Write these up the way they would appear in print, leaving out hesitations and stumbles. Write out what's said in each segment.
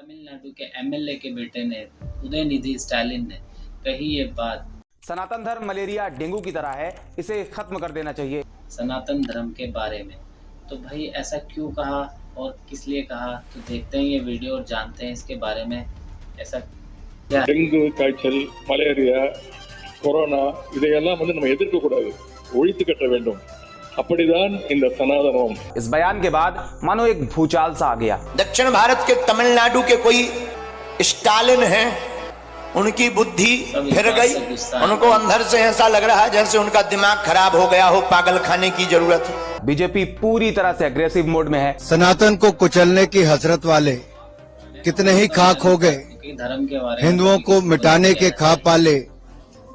तमिलनाडु के एमएलए के बेटे ने उदयनिधि स्टालिन ने कही ये बात। सनातन धर्म मलेरिया डेंगू की तरह है, इसे खत्म कर देना चाहिए। सनातन धर्म के बारे में तो भाई ऐसा क्यों कहा और किस लिए कहा, तो देखते हैं ये वीडियो और जानते हैं इसके बारे में। ऐसा क्या டெங்கு காய்ச்சல், மலேரியா, கொரோனா இதையெல்லாம் நம்ம எதிர்க்க கூடாது, ஒழித்து கட்ட வேண்டும். அப்படிதான் இந்த சனாதனம்। इस बयान के बाद मानो एक भूचाल सा आ गया। दक्षिण भारत के तमिलनाडु के कोई स्टालिन हैं, उनकी बुद्धि फिर गई। उनको अंदर से ऐसा लग रहा है जैसे उनका दिमाग खराब हो गया हो, पागल खाने की जरूरत है। बीजेपी पूरी तरह से अग्रेसिव मोड में है। सनातन को कुचलने की हसरत वाले कितने ही खाक हो गए, धर्म के बारे में हिंदुओं को मिटाने के ख्वाब पाले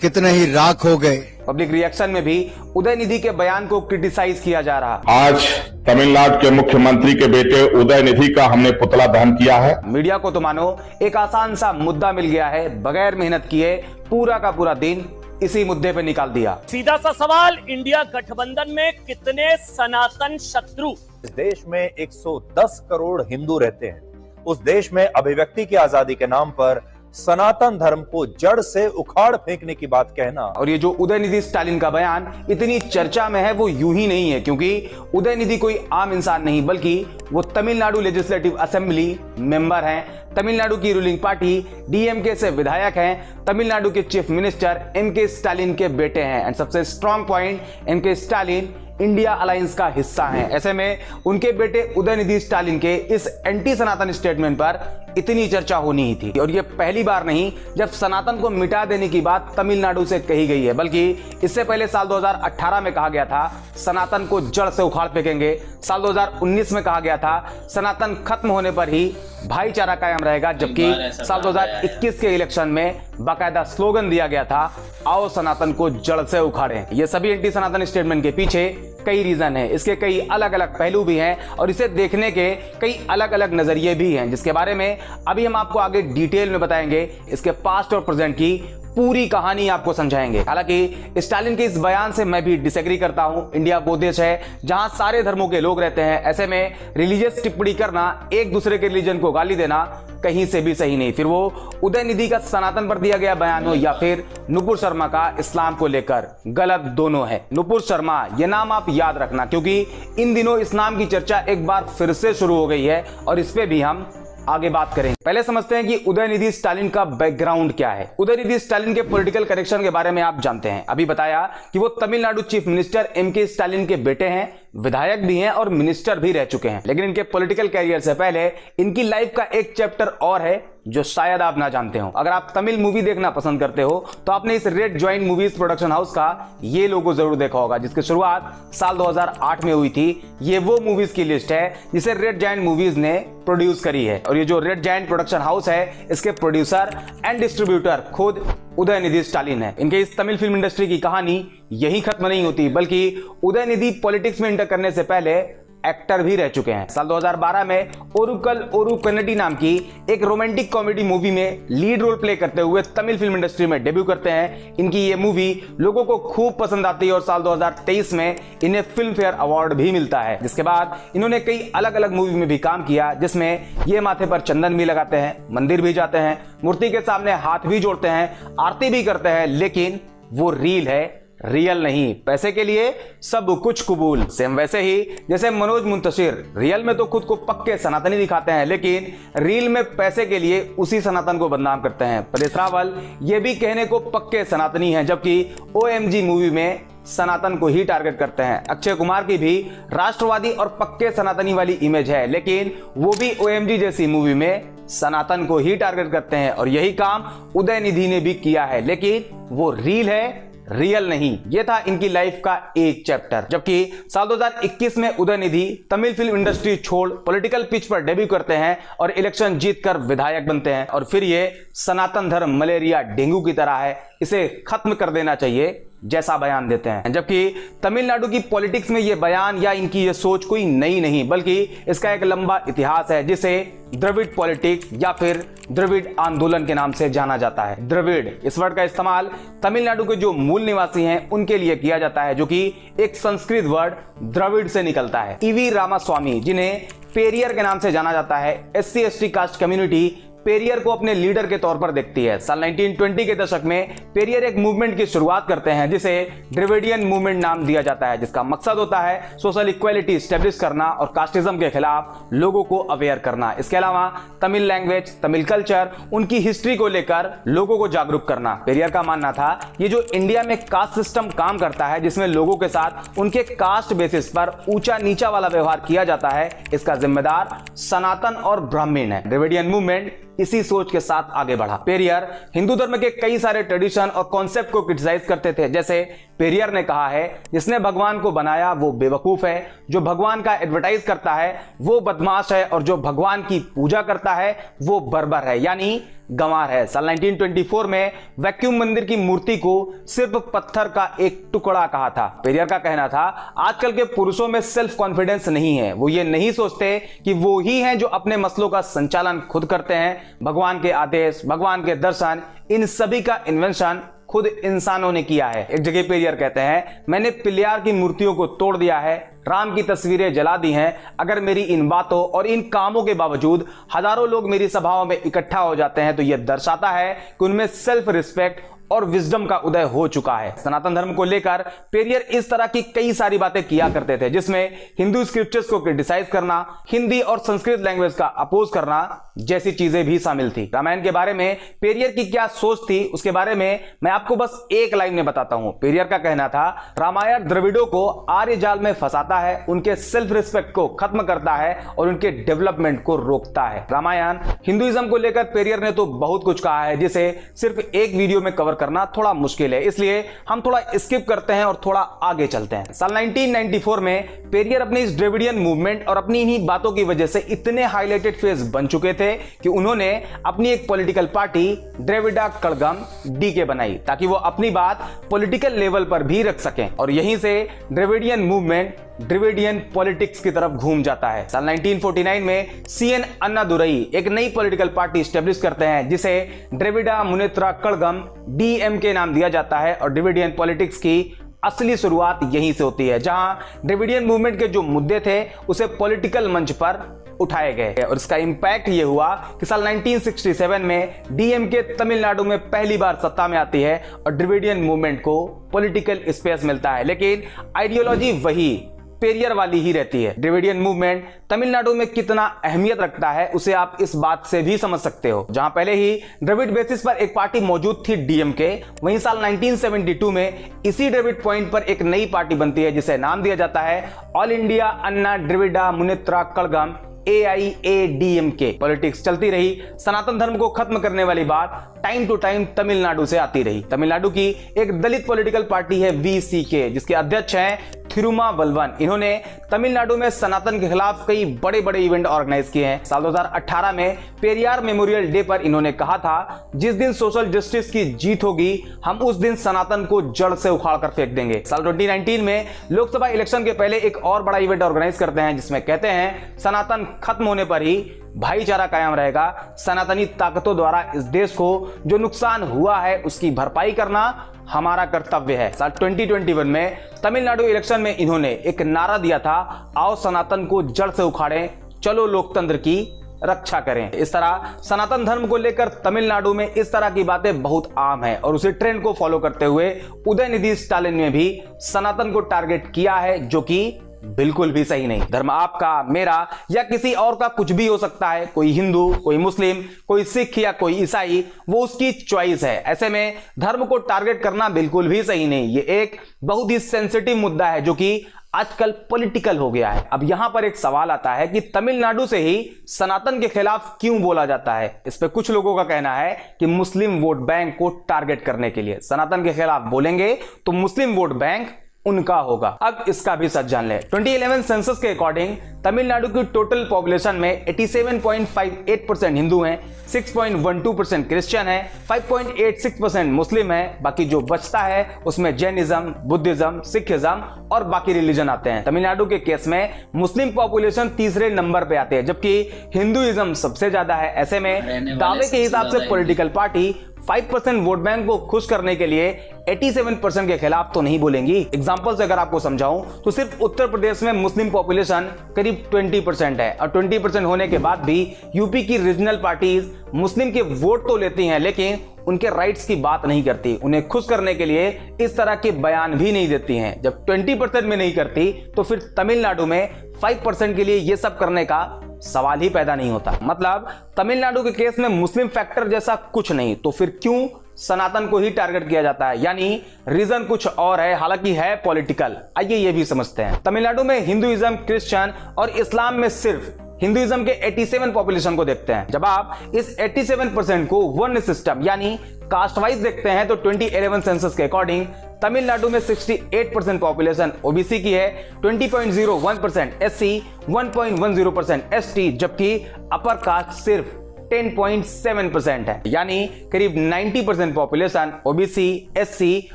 कितने ही राख हो गए। पब्लिक रिएक्शन में भी उदयनिधि के बयान को क्रिटिसाइज किया जा रहा। आज तमिलनाडु के मुख्यमंत्री के बेटे उदयनिधि का हमने पुतला दहन किया है। मीडिया को तो मानो एक आसान सा मुद्दा मिल गया है, बगैर मेहनत किए पूरा का पूरा दिन इसी मुद्दे पे निकाल दिया। सीधा सा सवाल, इंडिया गठबंधन में कितने सनातन शत्रु? इस देश में 110 करोड़ हिंदू रहते हैं। उस देश में अभिव्यक्ति की आजादी के नाम पर सनातन धर्म को जड़ से उखाड़ फेंकने की बात कहना। और ये जो उदयनिधि स्टालिन का बयान इतनी चर्चा में है वो यूं ही नहीं है, क्योंकि उदयनिधि कोई आम इंसान नहीं बल्कि वो तमिलनाडु लेजिस्लेटिव असेंबली मेंबर हैं, तमिलनाडु की रूलिंग पार्टी डीएमके से विधायक हैं, तमिलनाडु के चीफ मिनिस्टर एमके स्टालिन के बेटे हैं। एंड सबसे strong point, MK Stalin India alliance का हिस्सा हैं। ऐसे में उनके बेटे उदयनिधि स्टालिन के इस एंटी सनातन स्टेटमेंट पर इतनी चर्चा होनी ही थी। और ये पहली बार नहीं जब सनातन को मिटा देने की बात तमिलनाडु से कही गई है, बल्कि इससे पहले साल 2018 में कहा गया था सनातन को जड़ से उखाड़ फेंकेंगे। साल 2019 में कहा गया था सनातन खत्म होने पर ही भाईचारा कायम रहेगा, जबकि साल 2021 के इलेक्शन में बाकायदा स्लोगन दिया गया था आओ सनातन को जड़ से उखाड़ें। ये सभी एंटी सनातन स्टेटमेंट के पीछे कई रीजन है, इसके कई अलग अलग पहलू भी हैं और इसे देखने के कई अलग अलग नजरिए भी हैं, जिसके बारे में अभी हम आपको आगे डिटेल में बताएंगे। इसके पास्ट और प्रेजेंट की पूरी कहानी आपको समझाएंगे। हालांकि स्टालिन के इस बयान से मैं भी डिसएग्री करता हूं। इंडिया वो देश है जहां सारे धर्मों के लोग रहते हैं, ऐसे में रिलीजियस टिप्पणी करना, एक दूसरे के रिलीजन को गाली देना कहीं से भी सही नहीं। फिर वो उदयनिधि का सनातन पर दिया गया बयान हो या फिर नुपुर शर्मा का इस्लाम को लेकर, गलत दोनों है। नुपुर शर्मा ये नाम आप याद रखना, क्योंकि इन दिनों इस्लाम की चर्चा एक बार फिर से शुरू हो गई है और इस पे भी हम आगे बात करेंगे। पहले समझते हैं कि उदयनिधि स्टालिन का बैकग्राउंड क्या है। उदयनिधि स्टालिन के पॉलिटिकल कनेक्शन के बारे में आप जानते हैं। अभी बताया कि वो तमिलनाडु चीफ मिनिस्टर एमके स्टालिन के बेटे हैं, विधायक भी हैं और मिनिस्टर भी रह चुके हैं। लेकिन इनके पॉलिटिकल कैरियर से पहले इनकी लाइफ का एक चैप्टर और है जो शायद आप ना जानते हो। अगर आप तमिल मूवी देखना पसंद करते हो तो आपने इस red joint movies production house का ये लोगो जरूर देखा होगा, जिसकी शुरुआत साल 2008 में हुई थी। ये वो मूवीज की लिस्ट है जिसे रेड जॉइंट मूवीज ने प्रोड्यूस करी है। और ये जो रेड जॉइंट प्रोडक्शन हाउस है, इसके प्रोड्यूसर एंड डिस्ट्रीब्यूटर खुद उदयनिधि स्टालिन है। इनके इस तमिल फिल्म इंडस्ट्री की कहानी यही खत्म नहीं होती, बल्कि उदयनिधि पॉलिटिक्स में एंटर करने से पहले एक्टर भी रह चुके हैं। साल 2012 में ओरुकल ओरू कन्नडी नाम की एक रोमांटिक कॉमेडी मूवी में लीड रोल प्ले करते हुए तमिल फिल्म इंडस्ट्री में डेब्यू करते हैं। इनकी ये मूवी लोगों को खूब पसंद आती है और साल 2023 में इन्हें फिल्म फेयर अवार्ड भी मिलता है। जिसके बाद इन्होंने कई अलग अलग मूवी में भी काम किया, जिसमें ये माथे पर चंदन भी लगाते हैं, मंदिर भी जाते हैं, मूर्ति के सामने हाथ भी जोड़ते हैं, आरती भी करते हैं, लेकिन वो रील है, रियल नहीं। पैसे के लिए सब कुछ कबूल। सेम वैसे ही जैसे मनोज मुंतशिर रियल में तो खुद को पक्के सनातनी दिखाते हैं, लेकिन रील में पैसे के लिए उसी सनातन को बदनाम करते हैं। परेश रावल ये भी कहने को पक्के सनातनी हैं, जबकि OMG मूवी में सनातन को ही टारगेट करते हैं। अक्षय कुमार की भी राष्ट्रवादी और पक्के सनातनी वाली इमेज है, लेकिन वो भी OMG जैसी मूवी में सनातन को ही टारगेट करते हैं। और यही काम उदयनिधि ने भी किया है, लेकिन वो रील है, रियल नहीं। ये था इनकी लाइफ का एक चैप्टर। जबकि साल 2021 में उदयनिधि तमिल फिल्म इंडस्ट्री छोड़ पॉलिटिकल पिच पर डेब्यू करते हैं और इलेक्शन जीतकर विधायक बनते हैं। और फिर ये सनातन धर्म मलेरिया डेंगू की तरह है, इसे खत्म कर देना चाहिए जैसा बयान देते हैं। जबकि तमिलनाडु की पॉलिटिक्स में ये बयान या इनकी ये सोच कोई नई नहीं, बल्कि इसका एक लंबा इतिहास है, जिसे द्रविड़ पॉलिटिक्स या फिर द्रविड़ आंदोलन के नाम से जाना जाता है। द्रविड़ इस वर्ड का इस्तेमाल तमिलनाडु के जो मूल निवासी हैं उनके लिए किया जाता है, जो कि एक संस्कृत वर्ड द्रविड़ से निकलता है। ईवी रामास्वामी, जिन्हें पेरियर के नाम से जाना जाता है। SC/ST कास्ट कम्युनिटी पेरियर को अपने लीडर के तौर पर देखती है। साल 1920 के दशक में पेरियर एक मूवमेंट की शुरुआत करते हैं जिसे ड्रेविडियन मूवमेंट नाम दिया जाता है, जिसका मकसद होता है सोशल इक्वालिटी स्टैब्लिश करना और कास्टिज्म के खिलाफ लोगों को अवेयर करना। इसके अलावा तमिल लैंग्वेज, तमिल कल्चर, उनकी हिस्ट्री को लेकर लोगों को जागरूक करना। पेरियर का मानना था ये जो इंडिया में कास्ट सिस्टम काम करता है, जिसमें लोगों के साथ उनके कास्ट बेसिस पर ऊंचा नीचा वाला व्यवहार किया जाता है, इसका जिम्मेदार सनातन और ब्राह्मण है। ड्रेविडियन मूवमेंट इसी सोच के साथ आगे बढ़ा। पेरियर हिंदू धर्म के कई सारे ट्रेडिशन और कॉन्सेप्ट को क्रिटिसाइज करते थे। जैसे पेरियर ने कहा है, जिसने भगवान को बनाया वो बेवकूफ है, जो भगवान का एडवर्टाइज करता है वो बदमाश है, और जो भगवान की पूजा करता है वो बर्बर है, यानी गंवार है। साल 1924 में वैक्यूम मंदिर की मूर्ति को सिर्फ पत्थर का एक टुकड़ा कहा था। पेरियर का कहना था आजकल के पुरुषों में सेल्फ कॉन्फिडेंस नहीं है, वो ये नहीं सोचते कि वो ही हैं जो अपने मसलों का संचालन खुद करते हैं। भगवान के आदेश, भगवान के दर्शन, इन सभी का इन्वेंशन खुद इंसानों ने किया है। एक जगह पेरियर कहते हैं, मैंने पिल्लार की मूर्तियों को तोड़ दिया है, राम की तस्वीरें जला दी हैं। अगर मेरी इन बातों और इन कामों के बावजूद हजारों लोग मेरी सभाओं में इकट्ठा हो जाते हैं तो यह दर्शाता है कि उनमें सेल्फ रिस्पेक्ट और विजडम का उदय हो चुका है। सनातन धर्म को लेकर पेरियर इस तरह की कई सारी बातें किया करते थे, जिसमें हिंदू स्क्रिप्चर्स को क्रिटिसाइज करना, हिंदी और संस्कृत लैंग्वेज का अपोज करना जैसी चीजें भी शामिल थी। रामायण के बारे में पेरियर की क्या सोच थी उसके बारे में मैं आपको बस एक लाइन में बताता हूं। पेरियर का कहना था, रामायण द्रविड़ों को आर्य जाल में फंसाता है, उनके सेल्फ रिस्पेक्ट को खत्म करता है और उनके डेवलपमेंट को रोकता है। रामायण हिंदुइज्म को लेकर पेरियर ने तो बहुत कुछ कहा है, जिसे सिर्फ एक वीडियो में कवर करना थोड़ा मुश्किल है, इसलिए हम थोड़ा स्किप करते हैं और थोड़ा आगे चलते हैं। साल 1994 में पेरियर अपने इस ड्रेविडियन मूवमेंट और अपनी इन्हीं बातों की वजह से इतने हाईलाइटेड फेस बन चुके थे कि उन्होंने अपनी एक political party Dravida Kazhagam DK बनाई, ताकि वो अपनी बात पॉलिटिकल लेवल पर भी रख सकें, और यहीं से ड्रेविडियन मूवमेंट ड्रेविडियन पॉलिटिक्स की तरफ घूम जाता है। साल 1949 में CN अन्नादुरई एक नई पॉलिटिकल पार्टी स्टैब्लिश करते हैं, जिसे द्रविड़ा मुनेत्रा कड़गम DMK नाम दिया जाता है, और ड्रेविडियन पॉलिटिक्स की असली शुरुआत यहीं से होती है, जहां ड्रेविडियन मूवमेंट के जो मुद्दे थे उसे पॉलिटिकल मंच पर उठाए गए, और इसका इंपैक्ट ये हुआ कि साल 1967 में DMK तमिलनाडु में पहली बार सत्ता में आती है और ड्रेविडियन मूवमेंट को पॉलिटिकल स्पेस मिलता है, लेकिन आइडियोलॉजी वही पेरियर वाली ही रहती है। ड्रेविडियन मूवमेंट तमिलनाडु में कितना अहमियत रखता है उसे आप इस बात से भी समझ सकते हो, जहां पहले ही द्रविड़ बेसिस पर एक पार्टी मौजूद थी DMK, वहीं साल 1972 में इसी द्रविड़ पॉइंट पर एक नई पार्टी बनती है, जिसे नाम दिया जाता है ऑल इंडिया अन्ना द्रविड़ा मुनेत्रा कड़गम AIADMK। पॉलिटिक्स चलती रही, सनातन धर्म को खत्म करने वाली बात टाइम टू टाइम तमिलनाडु से आती रही। तमिलनाडु की एक दलित पॉलिटिकल पार्टी है VCK, जिसके अध्यक्ष हैं थिरुमावल्वन। इन्होंने तमिलनाडु में सनातन के खिलाफ कई बड़े बड़े इवेंट ऑर्गेनाइज किए हैं। साल 2018 में पेरियार मेमोरियल डे पर इन्होंने कहा था, जिस दिन सोशल जस्टिस की जीत होगी हम उस दिन सनातन को जड़ से उखाड़ कर फेंक देंगे। साल 2019 में लोकसभा इलेक्शन के पहले एक और बड़ा इवेंट ऑर्गेनाइज करते हैं, जिसमें कहते हैं सनातन खत्म होने पर ही भाईचारा कायम रहेगा, सनातनी ताकतों द्वारा इस देश को जो नुकसान हुआ है उसकी भरपाई करना हमारा कर्तव्य है। साल 2021 में तमिलनाडु इलेक्शन में इन्होंने एक नारा दिया था, आओ सनातन को जड़ से उखाड़ें, चलो लोकतंत्र की रक्षा करें। इस तरह सनातन धर्म को लेकर तमिलनाडु में इस तरह की बातें बहुत आम है, और उसी ट्रेंड को फॉलो करते हुए उदयनिधि स्टालिन ने भी सनातन को टारगेट किया है, जो कि बिल्कुल भी सही नहीं। धर्म आपका, मेरा या किसी और का कुछ भी हो सकता है, कोई हिंदू, कोई मुस्लिम, कोई सिख या कोई ईसाई, वो उसकी चॉइस है। ऐसे में धर्म को टारगेट करना बिल्कुल भी सही नहीं। ये एक बहुत ही सेंसिटिव मुद्दा है जो कि आजकल पॉलिटिकल हो गया है। अब यहां पर एक सवाल आता है कि तमिलनाडु से ही सनातन के खिलाफ क्यों बोला जाता है। इस पे कुछ लोगों का कहना है कि मुस्लिम वोट बैंक को टारगेट करने के लिए सनातन के खिलाफ बोलेंगे तो मुस्लिम वोट बैंक उनका होगा। अब इसका भी सच जान ले। 2011 सेंसस के अकॉर्डिंग तमिलनाडु की टोटल पॉपुलेशन में 87.58% हिंदू हैं, 6.12% क्रिश्चियन है, 5.86% मुस्लिम है, बाकी जो बचता है उसमें जैनिज्म, बुद्धिज्म, सिखिज्म और बाकी रिलीजन आते हैं। तमिलनाडु के केस में मुस्लिम पॉपुलेशन तीसरे नंबर पे आते हैं, जबकि हिंदुइज्म सबसे ज्यादा है। ऐसे में दावे के हिसाब से पॉलिटिकल पार्टी 5% वोट बैंक को खुश करने के लिए 87% के खिलाफ तो नहीं बोलेंगी। एग्जांपल से अगर आपको समझाऊं तो सिर्फ उत्तर प्रदेश में मुस्लिम पॉपुलेशन करीब 20% है और 20% होने के बाद भी यूपी की रीजनल पार्टीज मुस्लिम के वोट तो लेती हैं लेकिन उनके राइट्स की बात नहीं करती। उन्हें खुश करने के लिए इस तरह के बयान भी नहीं देती हैं। जब 20% में नहीं करती तो फिर तमिलनाडु में 5% के लिए यह सब करने का सवाल ही पैदा नहीं होता। मतलब तमिलनाडु के केस में मुस्लिम फैक्टर जैसा कुछ नहीं, तो फिर क्यों सनातन को ही टारगेट किया जाता है? यानी रीजन कुछ और है, हालांकि है पॉलिटिकल। आइए ये भी समझते हैं। तमिलनाडु में हिंदुइज्म, क्रिश्चियन और इस्लाम में सिर्फ हिंदुइज्म के 87 पॉपुलेशन को देखते हैं। जब आप इस 87% को वर्ण सिस्टम यानी कास्ट वाइज देखते हैं तो 2011 सेंसस के अकॉर्डिंग तमिलनाडु में 68% पॉपुलेशन ओबीसी की है, 20.01% एससी, 1.10% एसटी, जबकि अपर कास्ट सिर्फ 10.7% है। यानी करीब 90% पॉपुलेशन ओबीसी, एससी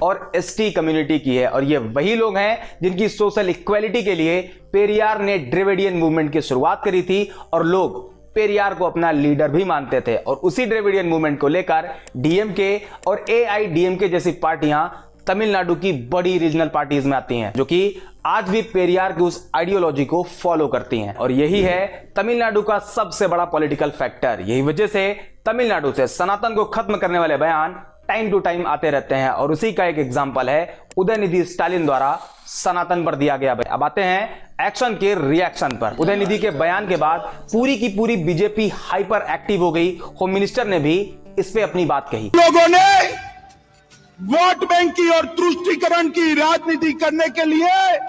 और एसटी कम्युनिटी की है। और ये वही लोग हैं जिनकी सोशल इक्वालिटी के लिए पेरियार ने द्रविडियन मूवमेंट की शुरुआत करी थी और लोग पेरियार को अपना लीडर भी मानते थे। और उसी द्रविडियन मूवमेंट को लेकर डीएमके और एआईडीएमके जैसी पार्टियां तमिलनाडु की बड़ी रीजनल पार्टीज में आती हैं, जो कि आज भी पेरियार की उस आइडियोलॉजी को फॉलो करती हैं। और यही है तमिलनाडु का सबसे बड़ा पॉलिटिकल फैक्टर। यही वजह से तमिलनाडु से सनातन को खत्म करने वाले बयान टाइम टू टाइम आते रहते हैं। और उसी का एक एग्जांपल है उदयनिधि स्टालिन द्वारा सनातन पर दिया गया। अब आते हैं एक्शन के रिएक्शन पर। उदयनिधि के बयान के बाद पूरी की पूरी बीजेपी हाइपर एक्टिव हो गई। होम मिनिस्टर ने भी इस पे अपनी बात कही। लोगों ने वोट बैंक की और तुष्टीकरण की राजनीति करने के लिए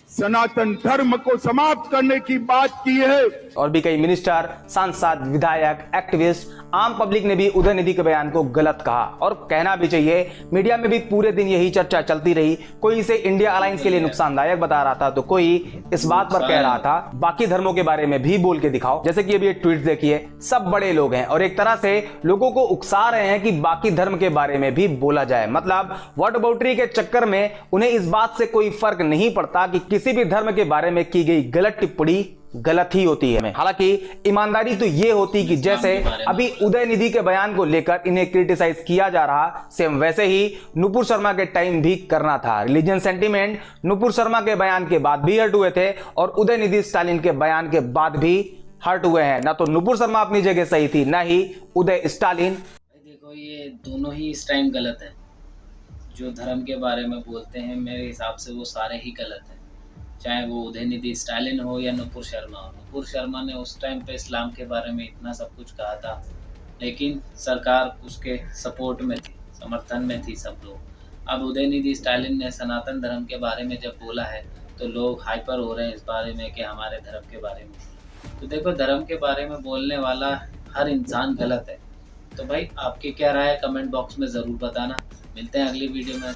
सनातन धर्म को समाप्त करने की बात की है। और भी कई मिनिस्टर, सांसद, विधायक, एक्टिविस्ट, आम पब्लिक ने भी उदयनिधि के बयान को गलत कहा। और कहना भी चाहिए, मीडिया में भी पूरे दिन यही चर्चा चलती रही। कोई इसे इंडिया अलायंस के लिए नुकसानदायक बता रहा था तो कोई इस बात पर कह रहा था बाकी धर्मों के बारे में भी बोल के दिखाओ। जैसे कि अभी ये ट्वीट देखिए, सब बड़े लोग हैं और एक तरह से लोगों को उकसा रहे हैं कि बाकी धर्म के बारे में भी बोला जाए। मतलब व्हाट अबाउटरी के चक्कर में उन्हें इस बात से कोई फर्क नहीं पड़ता कि किसी भी धर्म के बारे में की गई गलत टिप्पणी गलत ही होती है। हालांकि ईमानदारी तो ये होती कि जैसे अभी उदयनिधि के बयान को लेकर इन्हें क्रिटिसाइज किया जा रहा, सेम वैसे ही नुपुर शर्मा के टाइम भी करना था। रिलीजन सेंटीमेंट नुपुर शर्मा के बयान के बाद भी हर्ट हुए थे और उदयनिधि स्टालिन के बयान के बाद भी हर्ट हुए हैं। ना तो नुपुर शर्मा अपनी जगह सही थी, ना ही उदय स्टालिन। देखो, ये दोनों ही इस टाइम गलत है। जो धर्म के बारे में बोलते हैं मेरे हिसाब से वो सारे ही गलत हैं, चाहे वो उदयनिधि स्टालिन हो या नुपुर शर्मा हो। नुपुर शर्मा ने उस टाइम पे इस्लाम के बारे में इतना सब कुछ कहा था, लेकिन सरकार उसके सपोर्ट में थी, समर्थन में थी सब लोग। अब उदयनिधि स्टालिन ने सनातन धर्म के बारे में जब बोला है तो लोग हाइपर हो रहे हैं इस बारे में कि हमारे धर्म के बारे में। तो देखो, धर्म के बारे में बोलने वाला हर इंसान गलत है। तो भाई, आपकी क्या राय है कमेंट बॉक्स में ज़रूर बताना। मिलते हैं अगली वीडियो में।